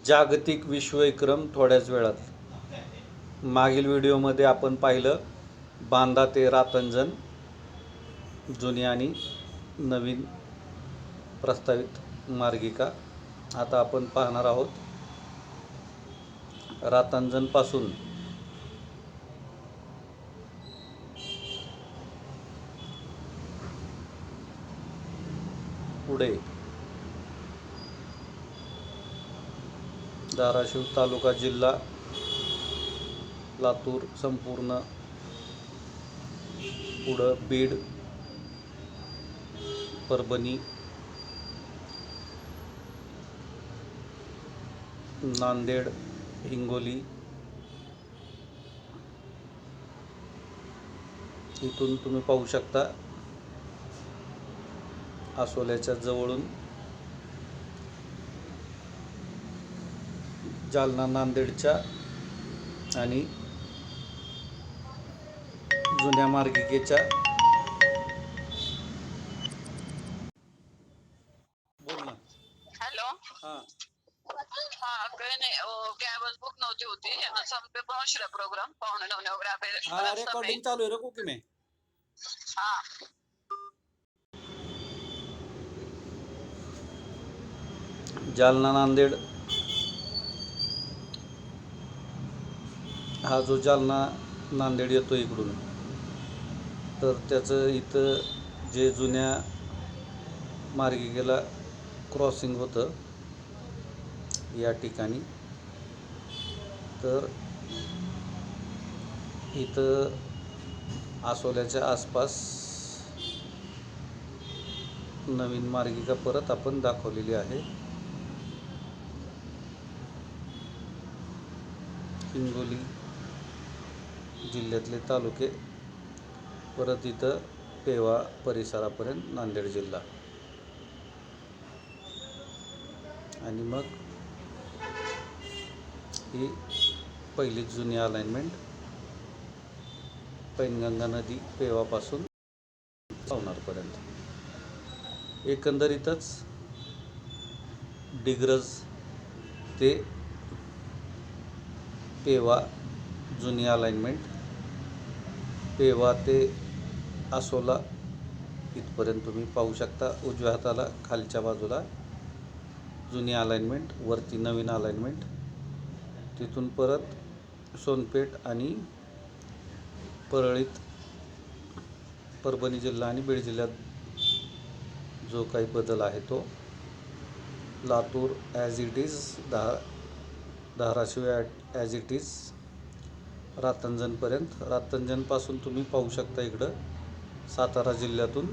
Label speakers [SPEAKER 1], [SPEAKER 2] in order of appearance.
[SPEAKER 1] जागतिक विश्वविक्रम थोड्याच वेळात. मागील व्हिडिओमध्ये आपण पाहिलं बांदा ते रातंजण जुनी आणि नवीन प्रस्तावित मार्गिका. आता आपण पाहणार आहोत रातंजणपासून पुढे धाराशिव तालुका जिल्हा लातूर संपूर्ण पुढं बीड परभणी नांदेड हिंगोली इथून तुम्ही पाहू शकता आसोल्याच्या जवळून जालना नांदेडच्या आणि जुन्या मार्गिकेच्या बोल ना.
[SPEAKER 2] हॅलो.
[SPEAKER 1] हां
[SPEAKER 2] हा काही नाही, कॅबच बुक नव्हती होती. संपे पहुंचला प्रोग्राम 8:45 वगैरे.
[SPEAKER 1] हा रेकॉर्डिंग चालू आहे रखू की मी.
[SPEAKER 2] हा
[SPEAKER 1] जालना नांदेड हा जो जालना नांदेड येतो इकडून, तर त्याचं इथं जे जुन्या मार्गिकेला क्रॉसिंग होतं या ठिकाणी, तर इथं आसोल्याच्या आसपास नवीन मार्गिका परत आपण दाखवलेली आहे. हिंगोली जिल्ह्यातले तालुके परत इथं पेवा परिसरापर्यंत नांदेड जिल्हा आणि मग ही पहिलीच जुनी अलाइनमेंट पैनगंगा नदी पेवापासून पवनारपर्यंत. एकंदरीतच डिग्रज ते पेवा जुनी अलाइनमेंट, पेवा ते आसोला इथपर्यंत तुम्ही पाहू शकता. उजव्या हाताला खालच्या बाजूला जुनी अलाइनमेंट, वरती नवीन अलाइनमेंट. तिथून परत सोनपेठ आणि परळीत परभणी जिल्हा आणि बीड जिल्ह्यात जो काही बदल आहे तो, Latur as it is, Dharashiv as it is, रातंजणपर्यंत. रातंजणपासून तुम्ही पाहू शकता इकडं सातारा जिल्ह्यातून